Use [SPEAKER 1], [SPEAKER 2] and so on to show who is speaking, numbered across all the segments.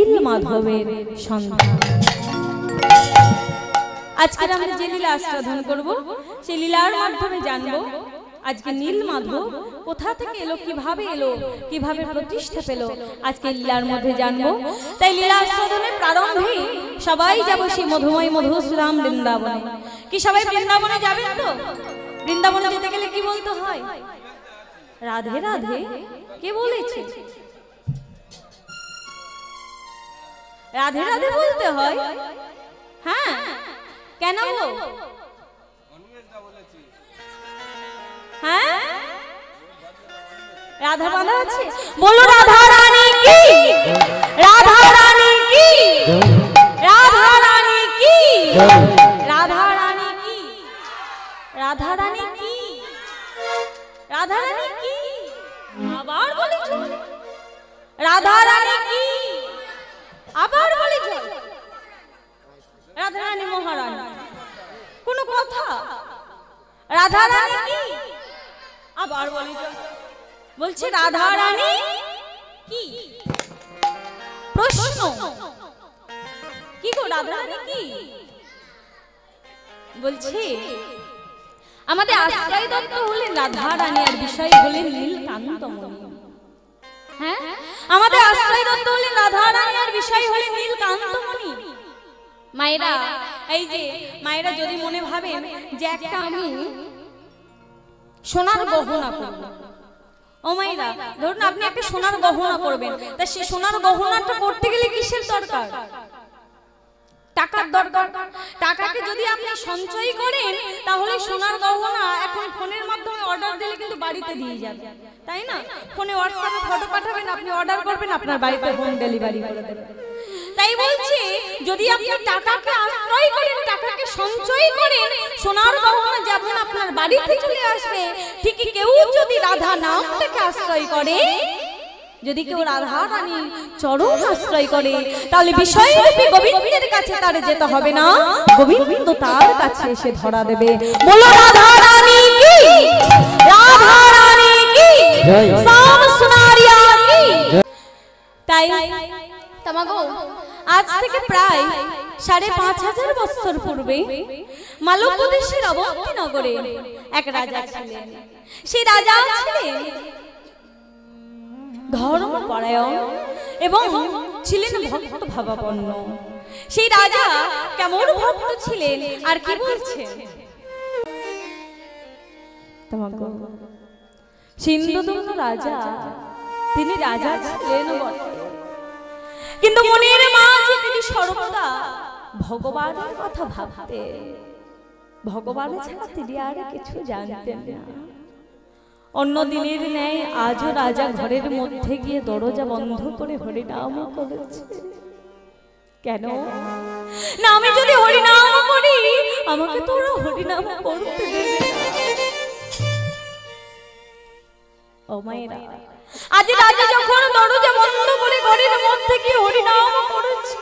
[SPEAKER 1] নীল মাধবের সন্ধান। আজকে আমরা যে লীলা আস্বাদন করব সেই লীলার মাধ্যমে জানবো আজকে নীল মাধব কোথা থেকে এলো, কিভাবে এলো, কিভাবে প্রতিষ্ঠা পেল, আজকে লীলার মধ্যে জানবো। তাই লীলা আস্বাদনের প্রারম্ভে সবাই যাব সেই মধুময় মধুশ্রাম বৃন্দাবনে। কি সবাই বৃন্দাবনে যাবেন তো? বৃন্দাবনে যেতে গেলে কি বলতে হয়? রাধে রাধে। কে বলেছে? রাধে রাধে বলতে হয়। হ্যাঁ, কেন? হ্যাঁ, রাধা বাঁধা আছে। বলো রাধা রানী কি, রাধা রানী কি, রাধা রানী কি, রাধা রানী কি, রাধা রানী কি, রাধা রানী কি। আবার বলেছ রাধা রানী কি, আবার বলেছ রাধা রানী মহারানী। কোন কথা? রাধা রানী কি, আবার বলেছ। বলছে রাধা রানী কি। প্রশ্ন কি গো, রাধা রানী কি? বলছে আমাদের আশ্রয় দত্ত হলেন রাধা রানী, আর বিষয় হলেন নীলকান্তমণি। হ্যাঁ, আমাদের আশ্রয় দত্ত হলেন রাধা রানী, আর বিষয় হলেন নীলকান্তমণি। মায়েরা, এই যে মায়েরা যদি মনে ভাবেন যে একটা আমি সোনার গহনা করব, ও মায়েরা ধরুন আপনি একটা সোনার গহনা করবেন, তা সে সোনার গহনাটা করতে গেলে কিসের দরকার? টাকার দরকার। টাকাকে যদি আপনি সঞ্চয় করেন তাহলে সোনার গহনা এখন ফোনের মাধ্যমে অর্ডার দিলে কিন্তু বাড়িতে দিয়ে যাবে, তাই না? ফোনে হোয়াটসঅ্যাপে ফটো পাঠাবেন, আপনি অর্ডার করবেন, আপনার বাড়িতে হোম ডেলিভারি করে দেবে। তাই বলছি যদি আপনি টাকাকে আশ্রয় করেন, টাকাকে সঞ্চয় করেন, সোনার গহনা যেমন আপনার বাড়িতে চলে আসবে, ঠিক কেউ যদি রাধা নামটাকে আশ্রয় করে, যদি কেউ রাধা রানী চরণ আশ্রয় করে, তাহলে বিষয়রূপী গোবিন্দের কাছে তার যেতে হবে না, গোবিন্দ তার কাছে এসে ধরা দেবে। বলো রাধা রানী কি, রাধা রানী কি, শ্যাম সুনারিয়া কি। তাই তামাগো আজ থেকে প্রায় ৫৫০০ বছর পূর্বে মালব্য দেশের অবন্তী নগরে এক রাজা ছিলেন। সেই রাজা ছিলেন ধর্মপরায়ণ এবং ছিলেন ভক্ত ভাবাপন্ন। সেই রাজা কেমন ভক্ত ছিলেন আর কি বলছেন? সিন্ধুদুম্ন রাজা, তিনি রাজা ছিলেন বটে, কিন্তু মনের মাঝে তিনি সর্বদা ভগবানের কথা ভাবতেন। ভগবান ছাড়া তিনি আর কিছু জানতেন না। অন্য দিনের ন্যায় আজও রাজা ঘরের মধ্যে গিয়ে দরজা বন্ধ করে হরিনাম করেছে। কেন না? আমি যদি হরিনাম করি আমাকে তো ওরা হরিনাম করতে দেবে। ও মায়েরা, আজ রাজা যখন দরজা বন্ধ করে ঘরের মধ্যে গিয়ে হরিনাম করেছে,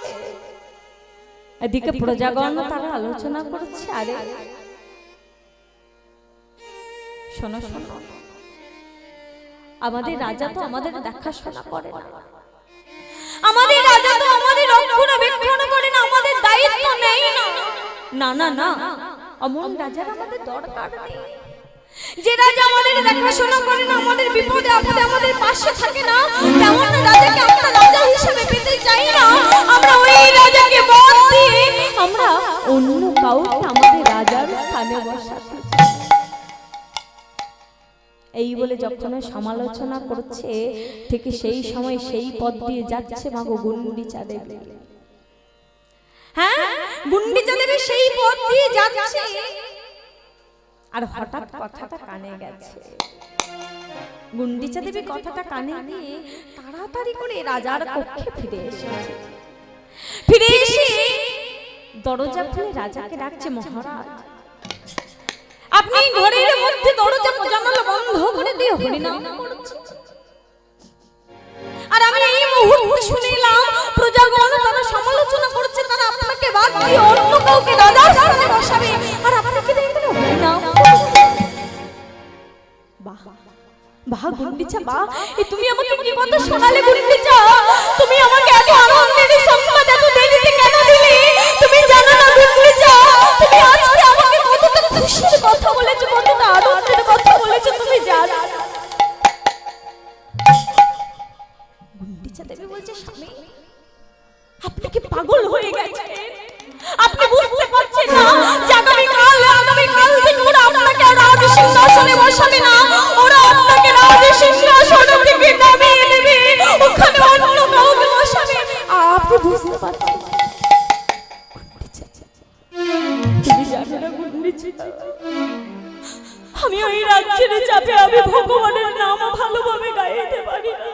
[SPEAKER 1] এদিকে প্রজাগণ তারা আলোচনা করছে, আরে শোনো শোনো, আমাদের রাজা তো আমাদের দেখাশোনা করে না, আমাদের রাজা তো আমাদের রক্ষণাবেক্ষণ করে না, আমাদের দায়িত্ব নেই না। না না না, অমন রাজার আমাদের দরকার নেই। যে রাজা আমাদের দেখাশোনা করে না, আমাদের বিপদে আপদে আমাদের পাশে থাকে না, তেমন রাজাকে আমরা রাজা হিসেবে পেতে চাই না। আমরা ওই রাজাকে বাদ দিয়ে আমরা অন্য কাউকে আমাদের রাজার স্থানে বসাতে চাই। এই বলে যখন সমালোচনা করছে, ঠিক সেই সময় সেই পথ দিয়ে যাচ্ছে মাগো গুন্ডিচা দেবী। হ্যাঁ, গুন্ডিচা দেবী সেই পথ দিয়ে যাচ্ছে, আর হঠাৎ কথাটা কানে গেছে। গুন্ডিচা দেবী কথাটা কানে গিয়ে তাড়াতাড়ি করে রাজার কক্ষে ফিরে এসেছে। ফিরে এসে দরজা খুলে রাজাকে ডাকছে, মহারাজ আপনি ঘরের মধ্যে দরজা জানালা বন্ধ করে দিয়ে হরিনাম করছেন, আর আমি এই মুহূর্তে শুনলাম প্রজাগণ তারা সমালোচনা করছে, তারা আপনাকে বাদ দিয়ে অন্য কাউকে রাজার স্থানে বসাবে, আর আপনাকে দেখেন হরিনাম করছেন। বাহ বাহ গুন্ডিচা, বাহ, তুমি আমাকে কি কথা শোনালে গুন্ডিচা? তুমি আমাকে এত আনন্দের আপনি কি পাগল হয়ে গেছেন? আপনি বুঝতে পারছেন না যে আগামীকাল থেকে ওরা আপনাকে রাজ সিংহাসনে বসাবে না, ওরা আপনাকে রাজ সিংহাসন থেকে নামিয়ে দেবে, ওখানে অন্য কাউকে বসাবে। আপনি বুঝতে পারছেন? তুমি জানো না গুন্ডিচা, আমি ওই রাজ্যের চাপে আমি ভগবানের নাম ভালোভাবে গাইতে পারি না।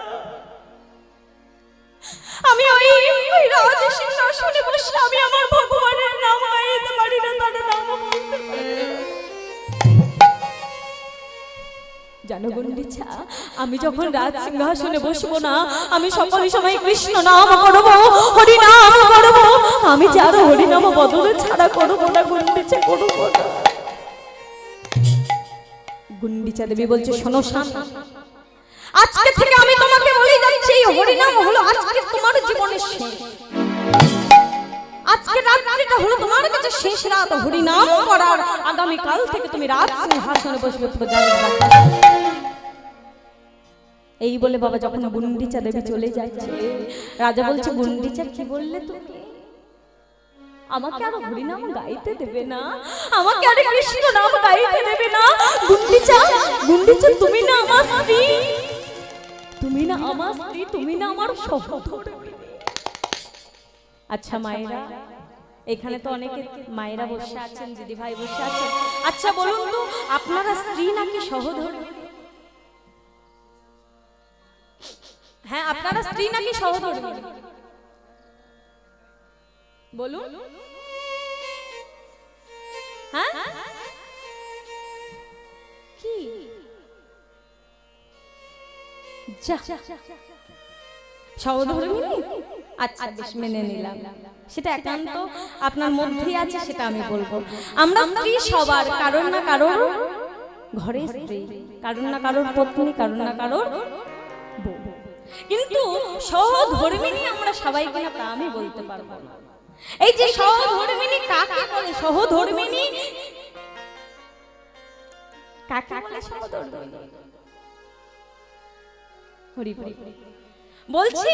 [SPEAKER 1] আমি ওই রাজ সিংহাসনে বসে আমি আমার ভগবানের নাম গাইতে পারি না, তার নাম বলতে পারি না। জানো গুন্ডিচা, আমি যখন রাজ সিংহাসনে বসবো না, আমি সকল সময় কৃষ্ণ নাম করব, হরি নাম করব, আমি যার হরি নাম বদলে ছাড়া করব না গুন্ডিচা, করব না। গুন্ডিচা দেবী বলছে, শোনো শান্তি, আজকে থেকে আমি তোমাকে বলে যাচ্ছি এই হরিনাম হলো আজকে তোমার জীবনের শেষ। আজকে রাতটা হলো তোমার কাছে শেষ রাত হরিনাম করার। আগামী কাল থেকে তুমি রাজ সিংহাসনে বসবে। এই বলে বাবা যখন গুন্ডিচা দেবী চলে যাচ্ছে, রাজা বলছে, গুন্ডিচা কি বললে তুমি? আমাকে আর হরিনাম গাইতে দেবে না, আমাকে আর কৃষ্ণ নাম গাইতে দেবে না? গুন্ডিচা, তুমি না আমার স্ত্রী, তুমি না আমার স্ত্রী, তুমি না আমার সহধর্মিণী। আচ্ছা মায়েরা, এখানে তো অনেকে মায়েরা বসে আছেন, দিদি ভাই বসে আছেন, আচ্ছা বলুন তো আপনারা স্ত্রী নাকি সহধর্মিণী? হ্যাঁ, আপনারা স্ত্রী নাকি সহধর্মিণী বলুন। হ্যাঁ কি সহধর্মিণী? আচ্ছা বেশ, মেনে নিলাম, সেটা একান্ত আপনার মধ্যেই আছে, সেটা আমি বলবো। আমরা স্ত্রী সবার, কারণ না কারোর ঘরে স্ত্রী, কারণ না কারোর পত্নী, কারণ না কারোর বউ, কিন্তু সহধর্মিণী আমরা সবাই কিনা তা আমি বলতে পারবো না। এই যে সহধর্মিণী কাকে বলে? সহধর্মিণী কাকে বলে? সহধর্মিণী বলছি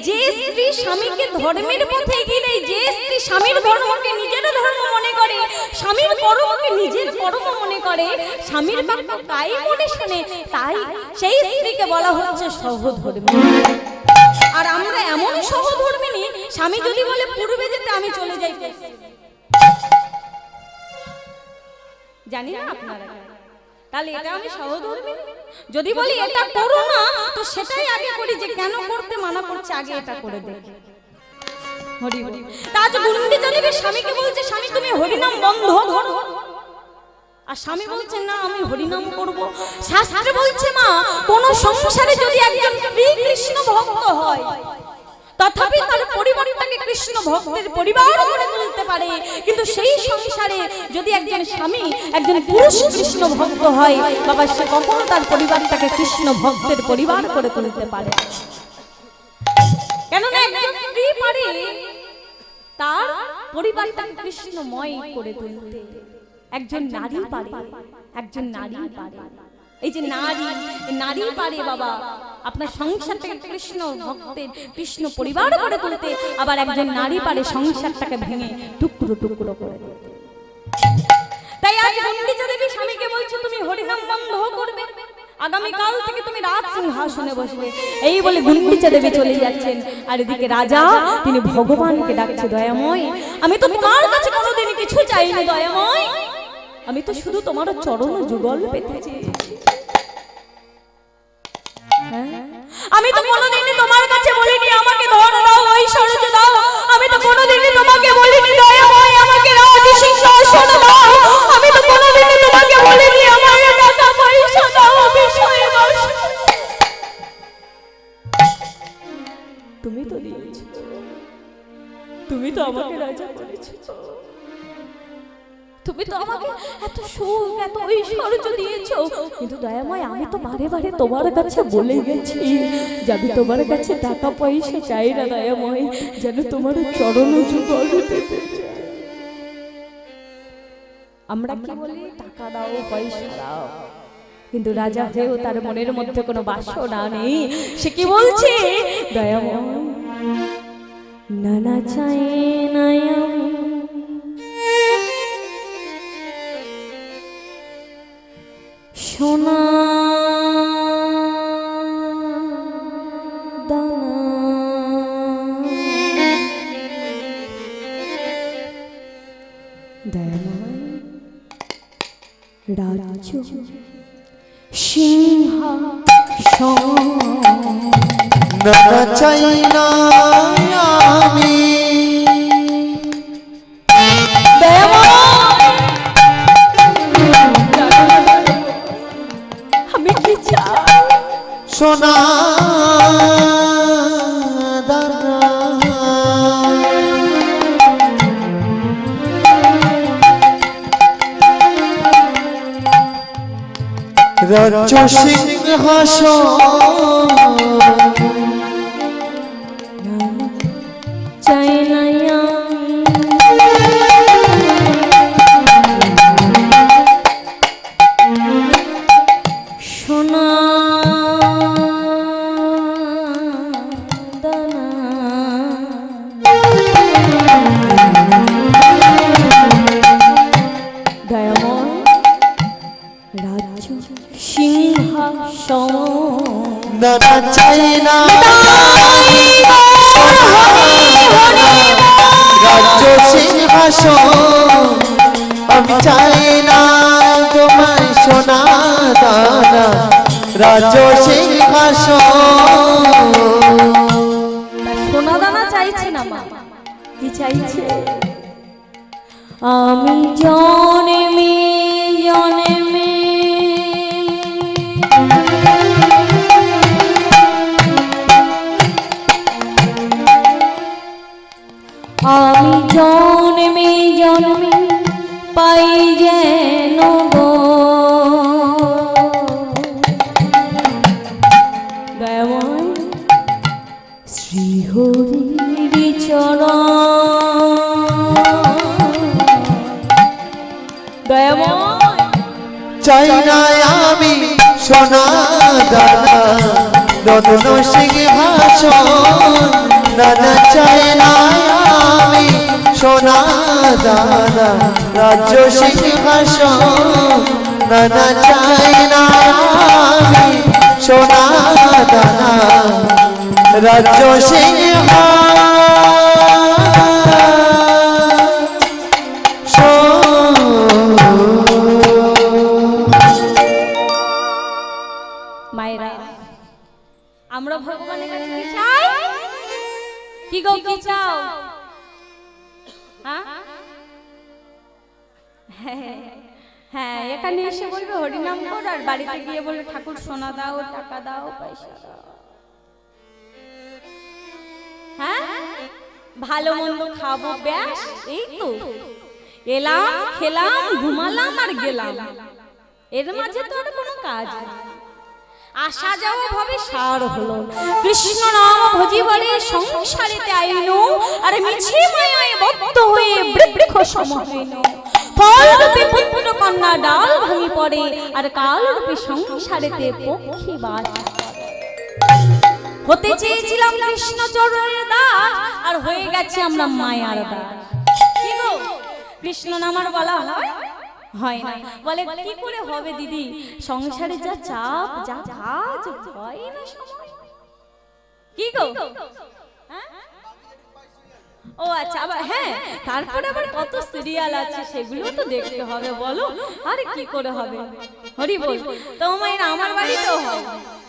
[SPEAKER 1] যে স্ত্রী স্বামীকে ধর্মের পথে এগিয়ে, যে স্ত্রী স্বামীর ধর্মকে নিজের ধর্ম মনে করে, স্বামীর কর্মকে নিজের কর্ম মনে করে, স্বামীর বাক্য তাই মনে শুনে, তাই সেই স্ত্রীকে বলা হচ্ছে সহধর্মিণী। আর আমরা এমন সহধর্মিণী, স্বামী যদি বলে পূর্বে যেতে আমি চলে যাই, জানি না আপনারা, তাহলে এটা আমি সহধর্মিণী? যদি বলি এটা করো না, তো সেটাই আগে করি, যে কেন করতে মানা করছে আগে এটা করে দেখি। হরি হরি। তাজ গুন্ডিচা দেবী স্বামীকে বলছে, স্বামী তুমি হরিনাম বন্ধ করো, আর স্বামী বলছে না আমি হরিনাম করব। শাস্ত্রে বলছে মা, কোন সংসারে যদি একজন স্ত্রী কৃষ্ণ ভক্ত হয়, তথাপি তার পরিবারটাকে কৃষ্ণ ভক্তের পরিবার করে তুলতে পারে, কিন্তু সেই সংসারে যদি একজন স্বামী একজন পুরুষ কৃষ্ণ ভক্ত হয়, বাবা সে কখনো তার পরিবারটাকে কৃষ্ণ ভক্তের পরিবার করে তুলতে পারে। কেননা একজন স্ত্রী পারে তার পরিবারটাকে কৃষ্ণময় করে তুলতে, একজন নারী পারে, একজন নারী পারে। এই যে নারী পারে বাবা আপনার সংসারটাকে কৃষ্ণ ভক্তের কৃষ্ণ পরিবার করে তুলতে, আবার একজন নারী পারে সংসারটাকে ভেঙে টুকরো টুকরো করে দিতে। তাই আজ গুন্ডিচা দেবী স্বামীকে বলছে তুমি হরিনাম বন্ধ করবে, আগামীকাল থেকে তুমি রাজ সিংহাসনে বসবে। এই বলে গুন্ডিচা দেবী চলে যাচ্ছেন, আর এদিকে রাজা তিনি ভগবানকে ডাকছে, দয়াময় আমি তো তোমার কাছে কোনোদিন কিছু চাইনি, দয়াময় আমি তো শুধু তোমার চরণ যুগল পেতে চেয়েছি। আমি তো কোনোদিনই তোমার কাছে বলিনি আমাকে ধন দাও, ঐশ্বর্য দাও, আমি তো কোনোদিনই তোমাকে বলিনি দয়াময় আমাকে রাজ সিংহাসন দাও, আমি তো কোনোদিনই তোমাকে বলিনি আমাকে টাকা পয়সা দাও, বিষয় দাও। তুমি তো দিয়েছো, তুমি তো আমাকে রাজা করেছো, তুমি তো আমাকে এত সুখ এত ঐশ্বর্য দিয়েছো, কিন্তু দয়াময় আমি তো বারে বারে তোমার কাছে বলে গেছি যে আমি তোমার কাছে টাকা পয়সা চাই না দয়াময়, যেন তোমার চরণ যুগল পেতে চাই। আমরা কি বলি টাকা দাও পয়সা দাও, কিন্তু রাজা হয়েও তার মনের মধ্যে কোনো বাসনা নেই। সে কি বলছে দয়াময়, না না চাই না আমি সোনা দানা দয়াময় রাজ্য সিংহাসন
[SPEAKER 2] না চাই না আমি
[SPEAKER 1] আমি কি চাই
[SPEAKER 2] সোনা দানা রাজ্য সিংহাসন
[SPEAKER 1] চাই না সোনা দানা দয়াময় রাজ্য সিংহাসন
[SPEAKER 2] না চাই না রাজ্য সিংহাসন আমি চাই না তোমায় সোনা দানা রাজ্য সিংহাসন
[SPEAKER 1] সোনা দানা চাইছে না মা কি চাইছে আমি জন্মে জন্মে আমি জন্মে জন্মে পাই যেন গো দয়াময় শ্রীহরির চরণ দয়াময়
[SPEAKER 2] চাই না আমি সোনা দানা রত্ন সিংহাসন না চাই না আমি সোনা দানা রাজ্য সিংহাসন না চাই না আমি সোনা দানা রাজ্য
[SPEAKER 1] মায়েরা আমরা ভগবানের কাছে কি চাই কি গো কি চাও হ্যাঁ এখানে এসে বলবে হরিনাম কর আর বাড়িতে গিয়ে বলবে ঠাকুর সোনা দাও টাকা দাও পয়সা দাও হ্যাঁ ভালো মন্দ খাবো ব্যাস এই তো এলাম খেলাম ঘুমালাম আর গেলাম এর মাঝে তো আর কোনো কাজ নেই আসা যাওয়া ভাবে সার হলো কৃষ্ণ নাম ভজি বলে সংসারেতে আইনো আর মিছে মায়ায় বদ্ধ হয়ে বৃক্ষ সম হইল ফল রূপে পুত্র কন্যা ডাল ভাঙি পড়ে আর কাল রূপে সংসারেতে পক্ষী বাস হতে চেয়েছিলাম কৃষ্ণ চরণের দাস আর হয়ে গেছে আমরা মায়ার দাস কি গো কৃষ্ণ নামার বলা হয় হয় না বলে কি করে হবে দিদি সংসারে যা চাপ যা কাজ হয় না সময় কি গো ও আচ্ছা আবার হ্যাঁ তারপরে আবার কত সিরিয়াল আছে সেগুলো তো দেখতে হবে বলো আরে কি করে হবে হরি বল তো মায়ের আমার বাড়িতেও হয়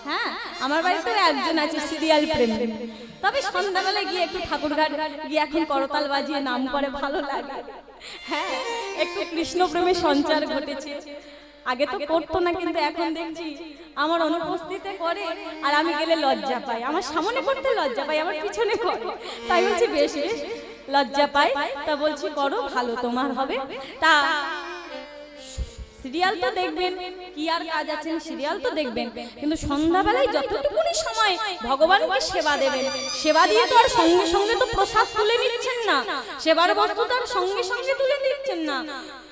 [SPEAKER 1] হ্যাঁ আমার বাড়িতেও একজন আছে সিরিয়াল প্রেমী তবে সন্ধ্যাবেলায় গিয়ে একটু ঠাকুরঘাট গিয়ে এখন করতাল বাজিয়ে নাম করে ভালো লাগে হ্যাঁ একটু কৃষ্ণ প্রেমে সঞ্চার ঘটেছে আগে তো করতো না কিন্তু এখন দেখছি আমার অনুপস্থিতিতে করে আর আমি গেলে লজ্জা পাই আমার সামনে করতে লজ্জা পাই আমার পিছনে করে তাই বলছি বেশ বেশ লজ্জা পাই তা বলছি করো ভালো তোমার হবে তা সিরিয়াল তো দেখবেন কি আর কাজ আছেন সিরিয়াল তো দেখবেন কিন্তু সন্ধ্যাবেলায় যতটুকুনি সময় ভগবানকে সেবা দেবেন সেবা দিয়ে তো আর সঙ্গে সঙ্গে তো প্রসাদ তুলে নিচ্ছেন না সেবার বস্তু তো আর সঙ্গে সঙ্গে তুলে নিচ্ছেন না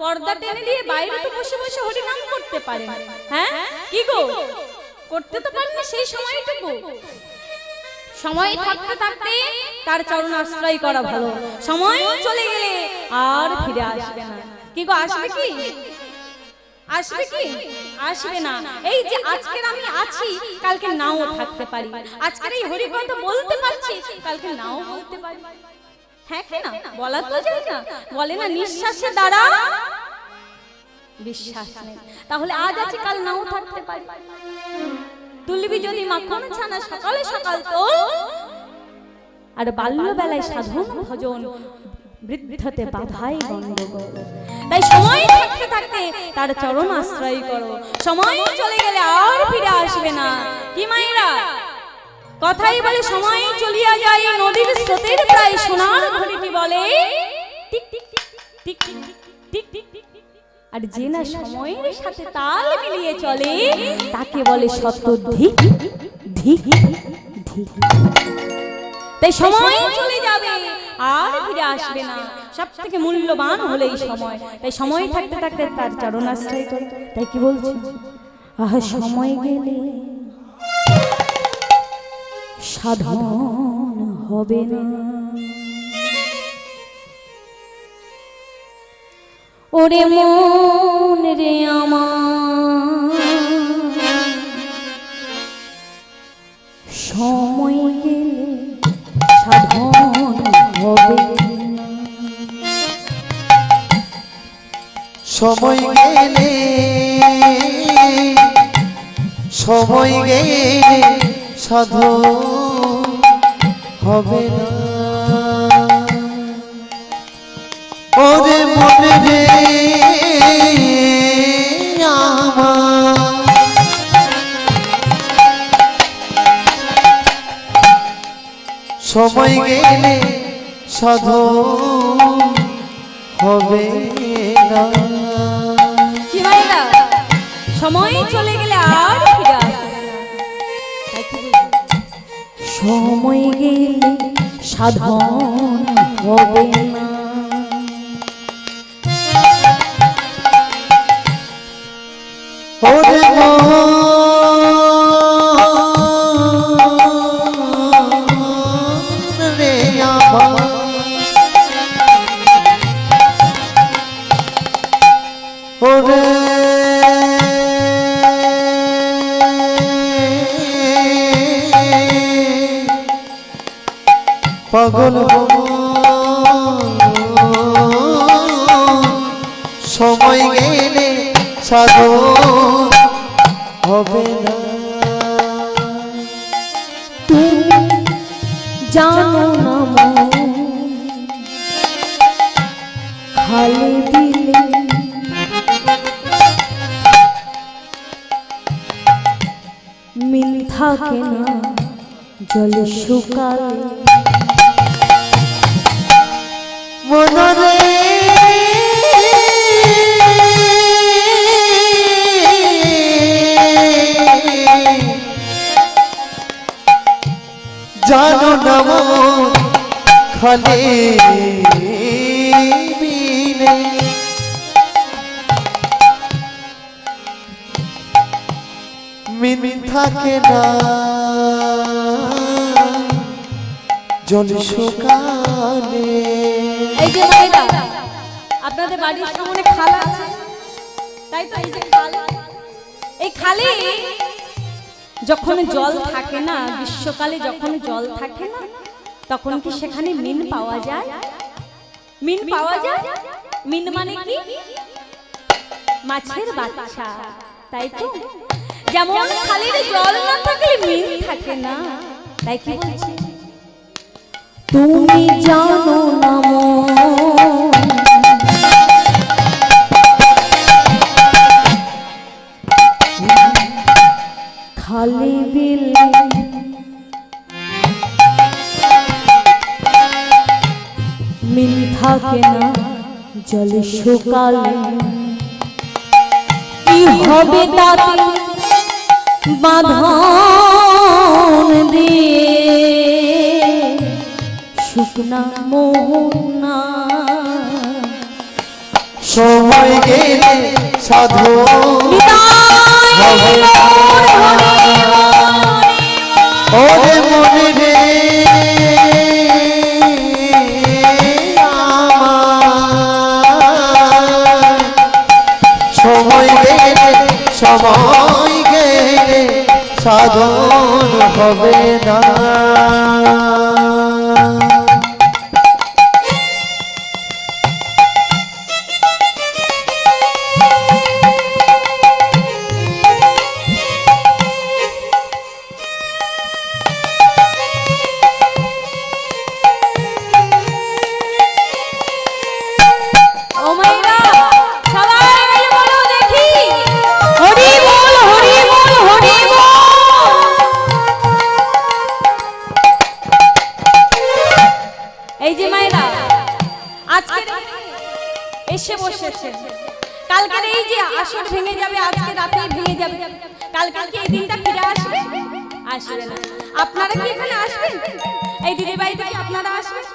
[SPEAKER 1] পর্দা টেনে দিয়ে বাইরে তো বসে বসে হরিনাম করতে পারেন হ্যাঁ কি গো করতে তো পারেন না সেই সময়টুকু সময় থাকতে থাকতে তার চরণ আশ্রয় করা ভালো, সময় চলে গেলে আর ফিরে আসবে না। কি গো, আসবে কি? আসবে কি? আসবে না। এই যে আজকের আমি আছি, কালকে নাও থাকতে পারি। আজকের এই হরি কথা বলতে পারছি, কালকে নাও বলতে পারি। হ্যাঁ কি না? বলা তো যায় না। বলে না নিঃশ্বাসের দ্বারা বিশ্বাস নেই। তাহলে আজ আছে, কাল নাও থাকতে পারি। তুলবি যদি মাখন ছানা সকালে সকাল তো, আর বাল্যবেলায় সাধন ভজন, বৃদ্ধতে বাধাই গণ্ডগোল। তাই সময় থাকতে থাকতে তার চরণ আশ্রয় করো, সময় চলে গেলে আর ফিরে আসবে না। কি মায়েরা কথাই বলে, সময় চলিয়া যায় নদীর স্রোতের প্রায় সোনার ঘড়িটি বলে টিক টিক টিক টিক টিক টিক টিক। আর যে না সময়ের সাথে তাল মিলিয়ে চলে, তাকে বলে সত্য ধিক ধিক ধিক। তাই সময় চলে যাবে আর ফিরে আসবে না। সব থেকে মূল্যবান হলো এই সময়। তাই সময় থাকতে থাকতে তার চরণ আশ্রয় করো। তাই কি বলছি, আহা সময় গেলে সাধন হবে না। ওরে মন রে আমার, সময় গেলে সাধন হবে না।
[SPEAKER 2] সময় গেলে, সময় গেলে সাধন হবে না। ওরে মনে রে আমার, সময় গেলে সাধন হবে না।
[SPEAKER 1] কি মায়েরা, সময় চলে গেলে আর ফিরে আসবে না। সময় গেলে সাধন হবে না।
[SPEAKER 2] ওরে মন রে আমার, ওরে পাগল সময় গেলে সাধন হবে না।
[SPEAKER 1] তুমি জানো না মন, খালে দিলে মিন থাকে না, জলে শুকালে
[SPEAKER 2] মনরে জানো না মন খালে বিনে মিন থাকে না, জল শুকালে।
[SPEAKER 1] এই যে মায়েরা, আপনাদের বাড়ির সামনে খাল আছে, তাই তো? এই যে খাল, এই খালে যখন জল থাকে না, গ্রীষ্মকালে যখন জল থাকে না, তখন কি সেখানে মিন পাওয়া যায়? মিন পাওয়া যায়। মিন মানে কি? মাছের বাচ্চা, তাই তো? যেমন খালের জল না থাকলে মিন থাকে না। তাই কি বলছি, তুমি জানো না মন, খালি বিলে মিন থাকে না, জল শুকালে কি হবে তাতে বাঁধন দিয়ে শুকনা মোহনা।
[SPEAKER 2] সময় গেলে সাধন হবে না। ওরে মনে রে সময় গেলে সাধন হবে না।
[SPEAKER 1] এসে বসেছে, কালকের এই যে আসর ভেঙে যাবে, আজকে রাতেই ভেঙে যাবে, কালকে কি এই দিনটা ফিরে আসবে? আসবে না। আপনারা কি এখানে আসবেন? এই দিদির বাড়িতে কি আপনারা আসবেন?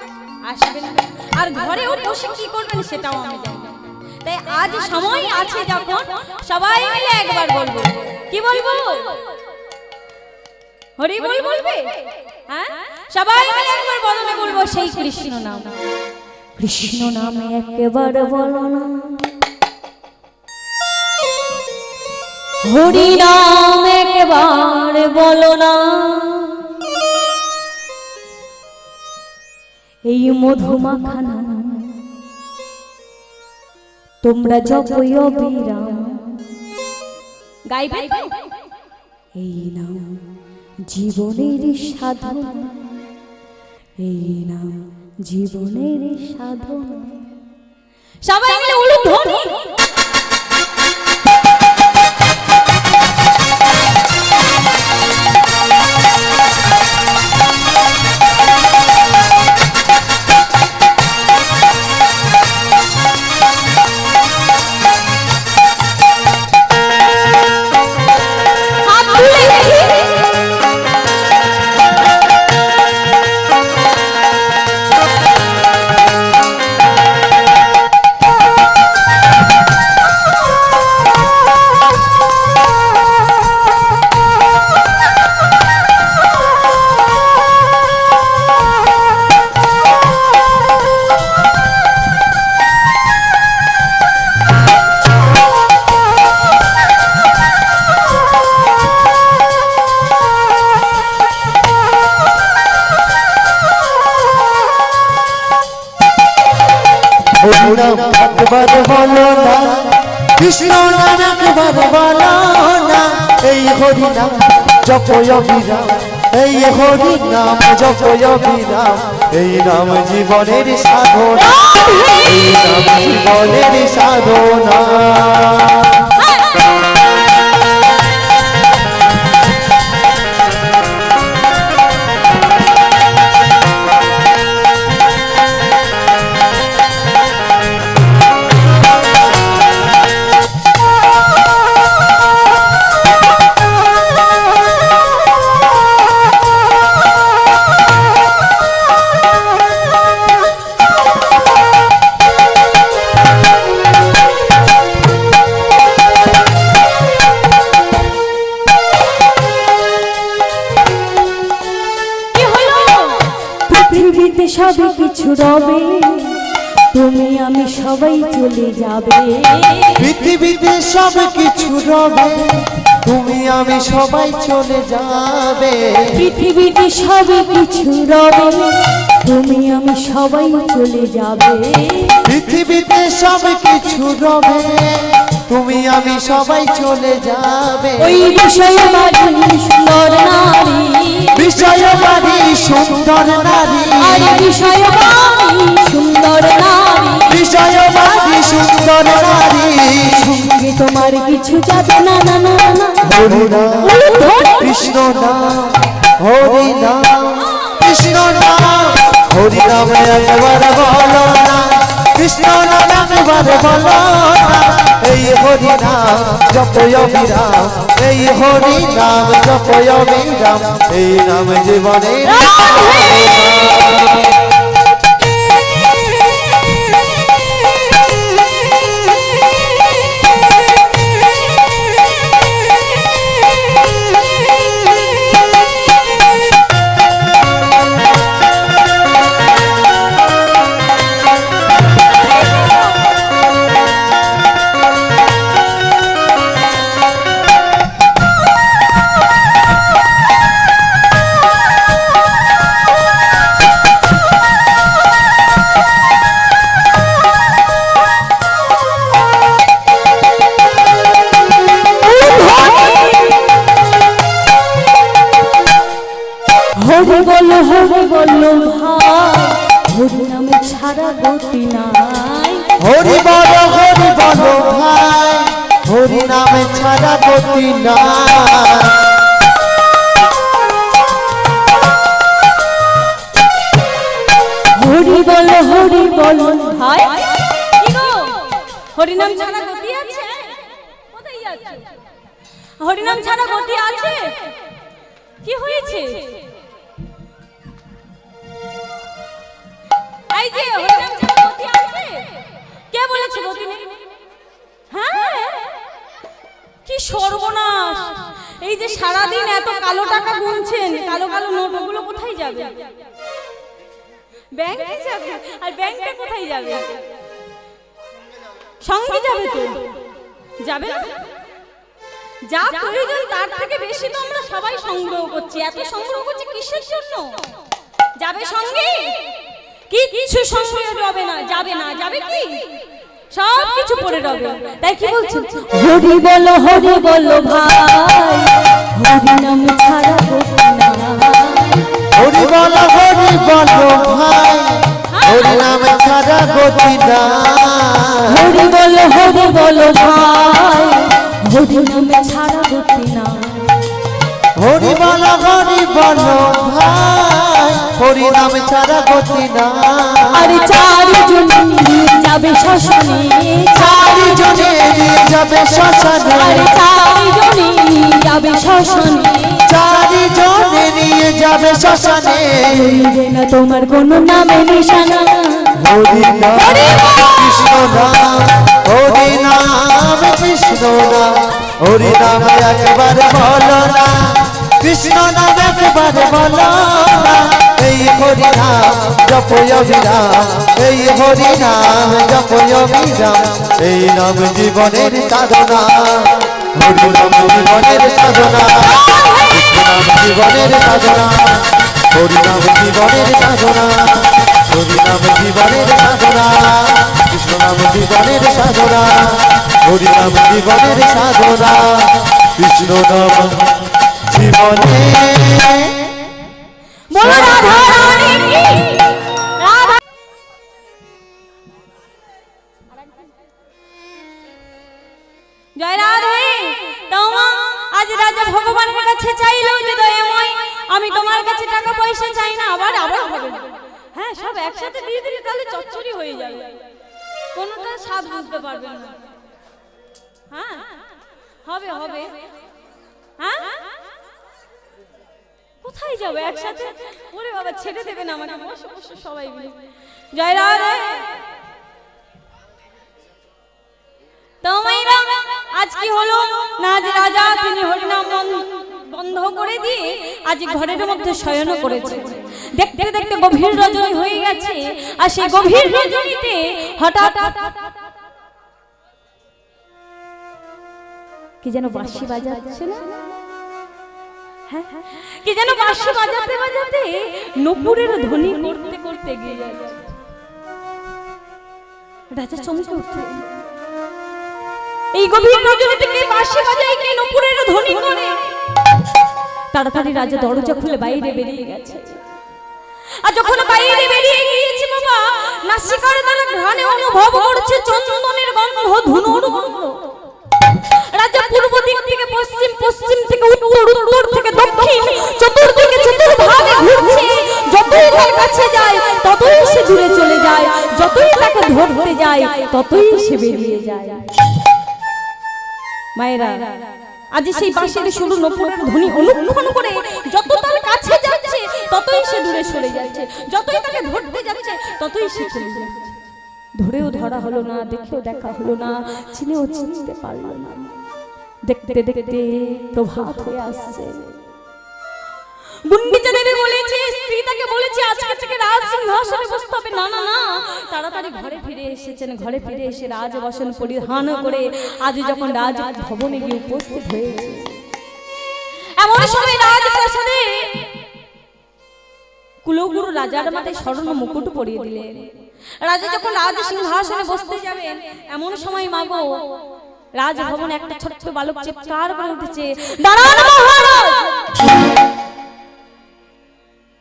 [SPEAKER 1] আসবেন না। আর ঘরেও বসে কি করবেন সেটাও আমি জানি না। তাই আজ সময় আছে যখন সবাই মিলে একবার বলবো। কি বলবো? হরি বল বলবে? হ্যাঁ, সবাই মিলে একবার বদলে বলবো সেই কৃষ্ণ নাম। কৃষ্ণ নামে একবার বলো না, হরি নাম একবার বলো না, এই মধুমাখা নাম তোমরা জপই অবিরাম। গাইবে তো? এই নাম জীবনের সাধনা, এই নাম জীবনের সাধনা। সবাই মিলে উলুধ্বনি।
[SPEAKER 2] একবার বলো না, কৃষ্ণ নাম একবার বলো না, এই হরি নাম জপয় অবিরাম, এই হরি নাম জপয় অবিরাম, এই নাম জীবনের সাধনা, এই নাম জীবনের সাধনা।
[SPEAKER 1] সবই কিছু রবে, তুমি আমি সবাই চলে যাবে।
[SPEAKER 2] পৃথিবীতে সব কিছু রবে, তুমি আমি সবাই চলে যাবে।
[SPEAKER 1] পৃথিবীতে সবই কিছু রবে, তুমি আমি সবাই চলে যাবে।
[SPEAKER 2] পৃথিবীতে সব কিছু রবে, তুমি আমি সবাই চলে যাবে।
[SPEAKER 1] ওই বিষয়বাদী সুন্দর নারী,
[SPEAKER 2] বিষয়বাদী সুন্দর নারী,
[SPEAKER 1] আরে বিষয়বাদী সুন্দর নারী,
[SPEAKER 2] বিষয়বাদী সুন্দর নারী,
[SPEAKER 1] সঙ্গে তোমার কিছু যাবে না না না না।
[SPEAKER 2] হরি নাম কৃষ্ণ নাম, হরি নাম কৃষ্ণ নাম, হরি নাম একবার বলো না, কৃষ্ণ নাম একবার বলো না, এই হরি নাম জপয় অবিরাম, এই হরি নাম জপয় অবিরাম, এই নাম জীবনের সাধনা।
[SPEAKER 1] ছাড়া গতি নাই।
[SPEAKER 2] হরি বলো ভাই, হরি নামে ছাড়া গতি নাই।
[SPEAKER 1] হরি বলো ভাই, কি গো হরিনাম ছাড়া গতি আছে? কোথায় যাচ্ছে? হরিনাম ছাড়া গতি আছে? কি হয়েছে? এই যে হরিনাম ছাড়া গতি আছে, কে বলেছে গতি নেই? হ্যাঁ, কি সর্বনাশ! এই যে সারাদিন এত কালো টাকা গুনছেন, কালো কালো নোটগুলো কোথায় যাবে? ব্যাংকে যাবে। আর ব্যাংকে কোথায় যাবে? সঙ্গে যাবে তো? যাবে না? যা প্রয়োজন তার থেকে বেশি তো আমরা সবাই সংগ্রহ করছি। এত সংগ্রহ করছি কিসের জন্য? যাবে সঙ্গে? কিছু সঙ্গে যাবে না, যাবে না, যাবে কি? সব কিছু পড়ে রবে। তাই কি বলছেন? হরি বলো ভাই, হরি নাম ছাড়া গতি নাই।
[SPEAKER 2] হরি বলো ভাই, হরি নামে ছাড়া গতি নাই।
[SPEAKER 1] হরি বলো ভাই, হরি নামে ছাড়া গতি নাই।
[SPEAKER 2] হরি বলো ভাই, হরি নামে ছাড়া গতি নাই।
[SPEAKER 1] আরে চারিজন নিয়ে যাবে শ্মশানে,
[SPEAKER 2] চারিজনে নিয়ে যাবে শ্মশানে।
[SPEAKER 1] আরে চারিজনে নিয়ে যাবে শ্মশানে,
[SPEAKER 2] চারিজনে নিয়ে যাবে শ্মশানে।
[SPEAKER 1] রইবে না তোমার কোনো নামে নিশানা।
[SPEAKER 2] হরি নাম কৃষ্ণ নাম, হরি নাম কৃষ্ণ নাম, হরি নাম একবার বলো না, কৃষ্ণ নাম একবার বলো না। এই হরি নাম জপ অবিরাম, এই হরি নাম জপ অবিরাম। এই নাম জীবনের সাধনা, হরি নাম জীবনের সাধনা, কৃষ্ণ নাম জীবনের সাধনা, হরি নাম জীবনের সাধনা, হরি নাম জীবনের সাধনা, কৃষ্ণ নাম জীবনের সাধনা, হরি নাম জীবনের সাধনা, কৃষ্ণ নাম জীবনে।
[SPEAKER 1] বলো রাধা রানী কি? রাধা জয় রাধে। তোমা আজ রাজা ভগবানের কাছে চাইলো যে দয়াময় আমি তোমার কাছে টাকা পয়সা চাই না। আবার হবে। হ্যাঁ, সব একসাথে দিয়ে দিলে তাহলে চচ্চড়ি হয়ে যাবে, কোনটা স্বাদ বুঝতে পারবেন না। হ্যাঁ, হবে। হ্যাঁ, কোথায় যাবে একসাথে? ওরে বাবা, ছেড়ে দেবে না আমাকে। বসে সবাই মিলে জয় রাধে। তোমাইরা আজ কি হলো না, যে রাজা তিনি হরিনাম বন্ধ করে দিয়ে আজ ঘরের মধ্যে শয়ন করেছে। দেখতে দেখতে গভীর রজনী হয়ে গেছে। আর সেই গভীর রজনীতে হঠাৎ কি যেন বাঁশি বাজাচ্ছে না? হ্যাঁ, কি যেন বাঁশি বাজাতে বাজাতে নূপুরের ধ্বনি করতে করতে এগিয়ে যাচ্ছে। রাজা চমকে উঠে, এই গভীর রজনীতে কে বাঁশি বাজায়, কে নূপুরের ধ্বনি করে? তাড়াতাড়ি রাজা দরজা খুলে বাইরে বেরিয়ে গেছে। আর যখন বাইরে বেরিয়ে গিয়েছে বাবা, নাসিকার দ্বারা ঘ্রাণে অনুভব করছে চন্দনের গন্ধ, ধুনোর গন্ধ। রাজা পূর্ব দিক থেকে পশ্চিম, পশ্চিম থেকে উত্তর, উত্তর থেকে দক্ষিণ, চতুর্দিকে চতুর্ভাগে ঘুরছে। যতই তার কাছে যায় ততই সে দূরে চলে যায়, যতই তাকে ধরতে যায় ততই সে বেরিয়ে যায়। মায়েরা, আজ সেই বাঁশির শুরু নূপুরের ধ্বনি অনুক্ষণ করে যত তার কাছে যাচ্ছে ততই সে দূরে সরে যাচ্ছে, যতই তাকে ধরতে যাচ্ছে ততই সে চলে যাচ্ছে। ধরেও ধরা হলো না, দেখেও দেখা হলো না, চিনেও চিনতে পারলো না। দেখতে দেখতে প্রভাত হয়ে আসছে। গুন্ডিচা দেবী বলেছে, স্ত্রী তাকে বলেছে আজকে থেকে রাজ সিংহাসনে বসতে হবে। না না না, তাড়াতাড়ি ঘরে ফিরে এসেছেন। ঘরে ফিরে এসে রাজবসন পরিধান করে আজ যখন রাজ ভবনে গিয়ে উপস্থিত হয়েছে, এমন সময় রাজপ্রাসাদে কুলগুরু রাজার মাথায় স্বর্ণ মুকুট পরিয়ে দিলেন। রাজা যখন রাজ সিংহাসনে বসতে যাবেন, এমন সময় মাগো রাজভবনে একটা ছোট্ট বালক চিৎকার করে উঠেছে, দাঁড়ান মহারাজ।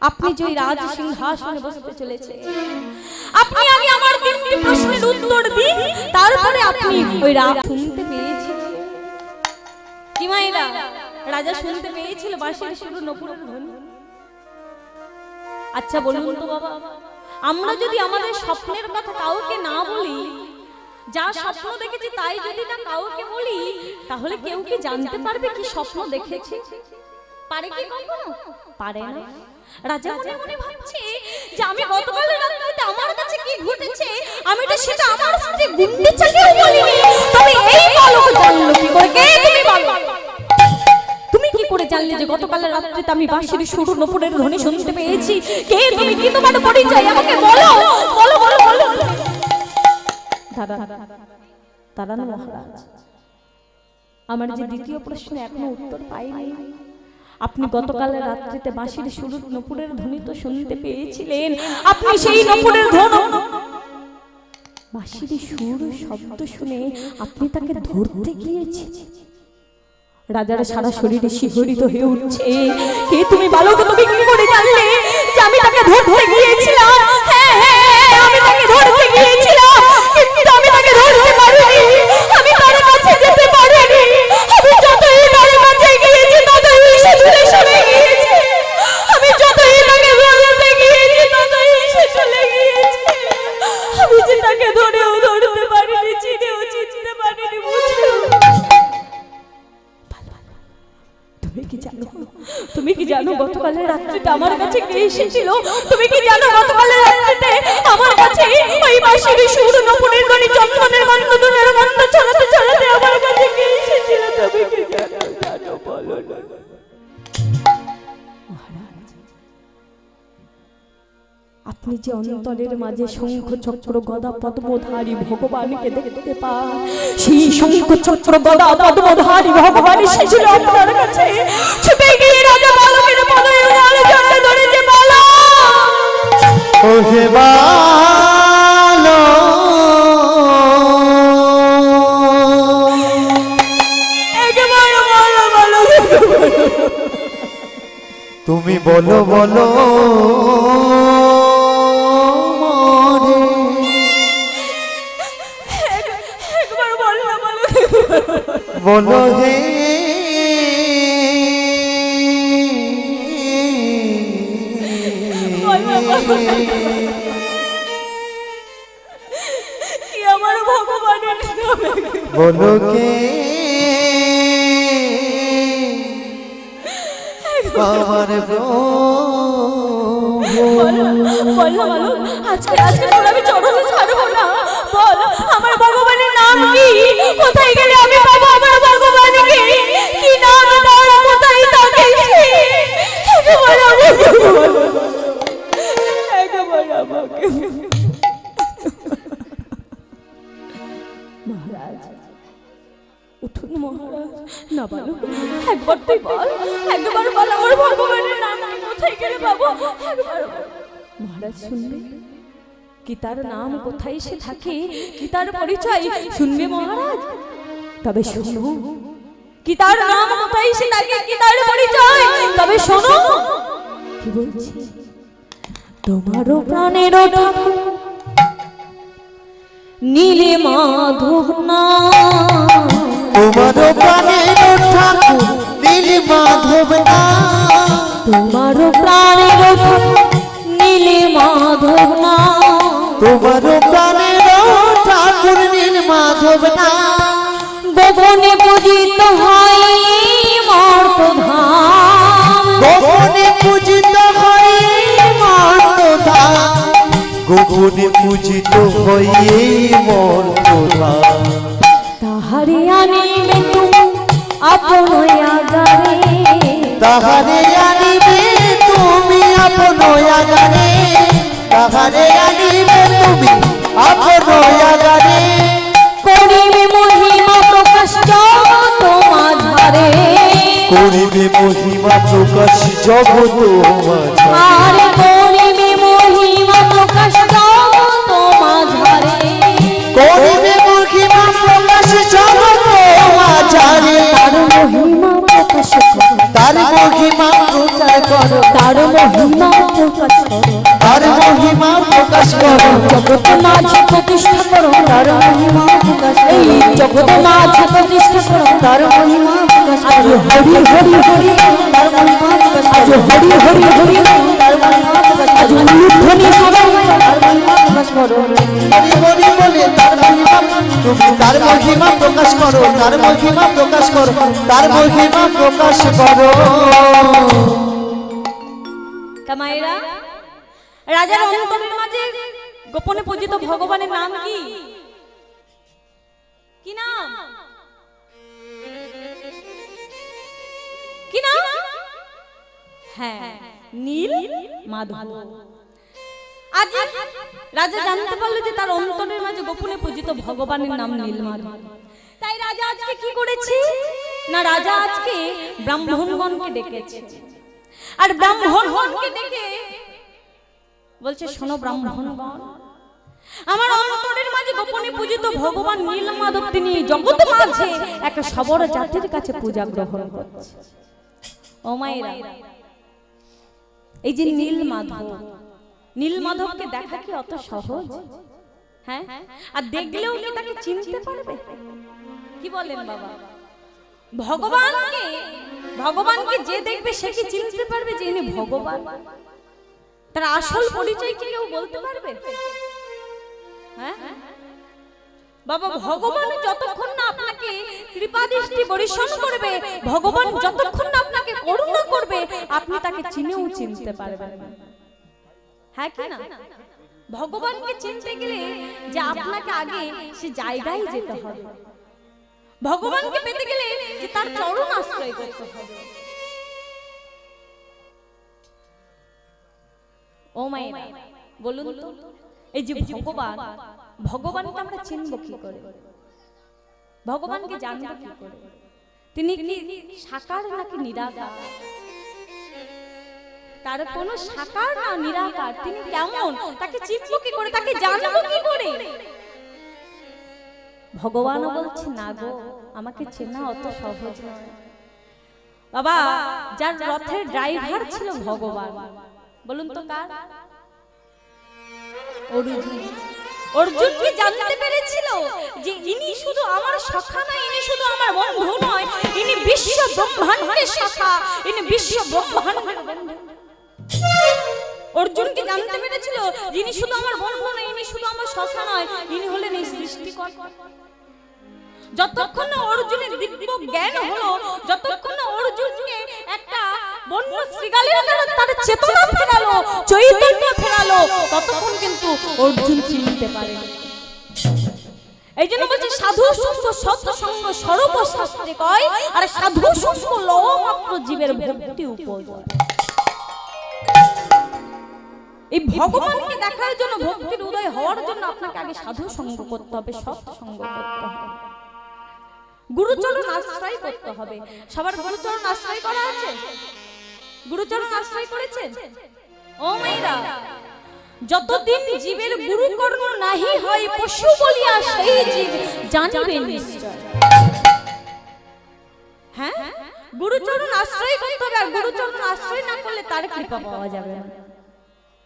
[SPEAKER 1] আপনি যে রাজ সিংহাসনে বসতে চলেছে, আপনি আগে আমার তিনটি প্রশ্নের উত্তর দিন, তারপরে আপনি ওই রাজ শুনতে পেয়েছিলেন কি মাইরা? রাজা শুনতে পেয়েছিল বাঁশির সুর নপুরের ধ্বনি? আচ্ছা বলুন তো বাবা, আমরা যদি আমাদের স্বপ্নের কথা কাউকে না বলি, যা স্বপ্ন দেখেছি তাই যদি না কাউকে বলি, তাহলে কেউ কি জানতে পারবে কি স্বপ্ন দেখেছে? পারে কি কখনো? পারে না। রাজা মনে মনে ভাবছে যে আমি গতকাল রাতে আমার কাছে কি ঘটেছে আমি তো সেটা আমার স্ত্রী গুন্ডিচাকেও বলিনি, তবে এই বালক জানলো কি করে? কে তুমি বলো? তুমি কি করে জানলে যে গতকাল রাতে আমি বাঁশির সুর নপুরের ধ্বনি শুনতে পেয়েছি? কে তুমি? কি তোমার পরিচয় আমাকে বলো, বলো বলো বলো। দাদা দাদা না মহারাজ, আমার যে দ্বিতীয় প্রশ্ন এখনো উত্তর পাইনি। আপনি গতকাল রাত্রিতে বাঁশির সুর নপুরের ধ্বনি তো শুনতে পেয়েছিলেন, আপনি সেই নপুরের ধ্বনি বাঁশির সুর শব্দ শুনে আপনি তাকে ধরতে গিয়েছেন। রাজার সারা শরীরে শিহরিত হয়ে উঠছে। কে তুমি বালক? তুমি কি করে জানলে যে আমি তাকে ধরতে গিয়েছিলাম? হ্যাঁ হ্যাঁ, আমি তাকে ধরতে গিয়েছিলাম, কিন্তু আমি তাকে ধরতে পারিনি, আমি তার কাছে যেতে পারিনি। আমি যতই তার কাছে গিয়েছি ততই সে দূরে সরে গিয়েছে, আমি যতই তাকে ধরতে গিয়েছি ততই সে চলে গিয়েছে। আমি যে তাকে ধরেও ধরতে পারিনি, চিনেও চিনতে পারিনি। তুমি কি জানো গতকালের রাত্রিতে আমার কাছে কে এসেছিল? তুমি কি জানো গতকালের রাত্রিতে আমার কাছে ওই বাঁশির সুর নপুরের ধ্বনি চন্দনের গন্ধ দুনের গন্ধ ছড়াতে ছড়াতে আমার কাছে কে এসেছিল? তুমি কি জানো? জানো বলো না। মহারাজ, আপনি যে অন্তরের মাঝে শঙ্খ চক্র গদা পদ্মধারী ভগবানকে দেখতে পান, সেই শঙ্খ চক্র গদা পদ্মধারী ভগবান এসেছিল আপনার কাছে। ছুটে গিয়ে রাজা বালকের পদে জড়িয়ে ধরেছে। বালক,
[SPEAKER 2] ওহে বালক,
[SPEAKER 1] একবার বলো বালক,
[SPEAKER 2] তুমি বলো বলো বলো হে
[SPEAKER 1] কি আমার ভগবানের নামে
[SPEAKER 2] বলো কে আমার
[SPEAKER 1] বলো আজকে আজকে তোর আমি চরণে ছাড়বো না। বল আমার ভগবানের নাম কি? কোথায় গেলে আমি পাবো আমার ভগবানকে? কি নাম তার? কোথায় থাকে সে? একবার আমাকে মহারাজ উঠুন মহারাজ। না বলো, একবার তুই বল, একবার বল আমার ভগবানের নাম কি? কোথায় গেলে পাবো? একবার মহারাজ শুনবে কি তার নাম, কোথায় সে থাকে, কি তার পরিচয় শুনবে মহারাজ? তবে শোনো, কি তার নাম, কোথায় সে থাকে, কি তার পরিচয়, তবে শোনো কি বলছি। তোমারও প্রাণের ঠাকুর নীলে মাধব না,
[SPEAKER 2] তোমারও প্রাণের ঠাকুর নীলে মাধব না,
[SPEAKER 1] তোমারও প্রাণের নীলে মাধব না,
[SPEAKER 2] তোমারও প্রাণের ঠাকুর নীল মাধব না,
[SPEAKER 1] গোপনে পূজিত হয় মর্তধাম,
[SPEAKER 2] গোপনে পূজিত হয় মর্তধাম, গোপনে পূজিত হয় মর্তধাম,
[SPEAKER 1] তাহারে আনিবে তুমি আপন আগারে,
[SPEAKER 2] তাহারে আনিবে তুমি আপন আগারে, তাহারে আনিবে তুমি আপন আগারে,
[SPEAKER 1] করিবে মহিমা প্রকাশ জগত মাঝারে,
[SPEAKER 2] করিবে মহিমা প্রকাশ জগত মাঝারে,
[SPEAKER 1] আরে করিবে মহিমা প্রকাশ জগত মাঝারে,
[SPEAKER 2] করিবে মহিমা প্রকাশ জগত মাঝারে,
[SPEAKER 1] তার মহিমা প্রকাশ করো,
[SPEAKER 2] তার মহিমা প্রচার করো,
[SPEAKER 1] তার মহিমা প্রকাশ করো,
[SPEAKER 2] তার মহিমা প্রকাশ করো,
[SPEAKER 1] জগৎ মাঝে প্রতিষ্ঠা করো তার মহিমা প্রকাশ, এই জগৎ মাঝে প্রতিষ্ঠা করো তার মহিমা প্রকাশ, আজ হরি হরি হরি তার মহিমা প্রকাশ, আজ হরি হরি হরি তার মহিমা প্রকাশ, আজ উলুধ্বনি সবাই তার মহিমা প্রকাশ করো,
[SPEAKER 2] হরি হরি বলে তার মহিমা, তুমি তার মহিমা প্রকাশ করো, তার মহিমা প্রকাশ করো, তার মহিমা প্রকাশ করো।
[SPEAKER 1] কামাইরা রাজার অন্তরের মাঝে গোপনে পূজিত ভগবানের নাম কি? কি নাম? কি নাম? হ্যাঁ, নীল মাধব। আজ রাজা জানতে পারলো যে তার অন্তরের মাঝে গোপনে পূজিত ভগবানের নাম নীল মাধব। তাই রাজা আজকে কি করেছে না, রাজা আজকে ব্রাহ্মণগণকে ডেকেছে, আর ব্রাহ্মণগণকে ডেকে বলছে, শোনো ব্রাহ্মণগণ, আমার অন্তরের মাঝে গোপনে পূজিত ভগবান নীল মাধব তিনি জগৎ মাঝে এক সবর জাতির কাছে পূজা গ্রহণ করছে। ও মায়েরা, এই যে নীল মাধব, নীল মাধবকে দেখা কি অত সহজ? হ্যাঁ, আর দেখলেও কি তাকে চিনতে পারবে? কি বলেন বাবা? ভগবানকে যে দেখবে সে কি চিনতে পারবে যে ইনি ভগবান? তার আসল পরিচয় কি কেউ বলতে পারবে? হ্যাঁ বাবা, ভগবান যতক্ষণ না আপনাকে কৃপা দৃষ্টি বর্ষণ করবে, ভগবান যতক্ষণ না আপনাকে করুণা করবে, আপনি তাকে চিনেও চিনতে পারবেন না। হ্যাঁ কি না? ভগবানকে চিনতে গেলে যে আপনাকে আগে সে জায়গায় যেতে হবে, ভগবানকে পেতে গেলে যে তার চরণ আশ্রয় করতে হবে। ও মায়েরা বলুন তো, এই যে ভগবানকে আমরা চিনব কি করে? ভগবানকে জানব কি করে? তিনি কি সাকার নাকি নিরাকার? তার কোনো সাকার না নিরাকার, তিনি কেমন তাকে চিনব কি করে, তাকে জানব কি করে? ভগবানও বলছে, না গো, আমাকে চেনা অত সহজ নয়। বাবা, যার রথের ড্রাইভার ছিল ভগবান, বলুন তো কার? অর্জুন। অর্জুন কি জানতে পেরেছিল যে ইনি শুধু আমার সখা নয়, ইনি শুধু আমার বন্ধু নয়, ইনি বিশ্ব ব্রহ্মাণ্ডের সখা, ইনি বিশ্ব ব্রহ্মাণ্ডের বন্ধু? অর্জুন কি জানতে পেরেছিল যিনি শুধু আমার বন্ধু নয়, ইনি শুধু আমার সখা নয়, ইনি হলেন এই সৃষ্টিকর্তা? যতক্ষণ না অর্জুনের দিব্য জ্ঞান হলো, যতক্ষণ না অর্জুনকে একটা বন্য শৃগালের দ্বারা তার চেতনা ফেরালো, চৈতন্য ফেরালো, ততক্ষণ কিন্তু অর্জুন চিনতে পারেনি। এই জন্য বলছে, সাধু সঙ্গ সৎ সঙ্গ সর্বশাস্ত্রে কয়, আর সাধু সঙ্গ লও মাত্র জীবের ভক্তি উপজয়। এই ভগবানকে দেখার জন্য, ভক্তির উদয় হওয়ার জন্য আপনাকে আগে সাধু সঙ্গ করতে হবে, সৎ সঙ্গ করতে হবে, গুরুচরণ আশ্রয় করতে হবে। সবার গুরুচরণ আশ্রয় করা আছে? গুরুচরণ আশ্রয় করেছেন? ও মেয়েরা, যতদিন জীবের গুরুকর্ণ নাহি হয়, পশু বলিয়া সেই জীব জানিবে নিশ্চয়। হ্যাঁ, গুরুচরণ আশ্রয় করতে হবে, আর গুরুচরণ আশ্রয় না করলে তার কৃপা পাওয়া যাবে না।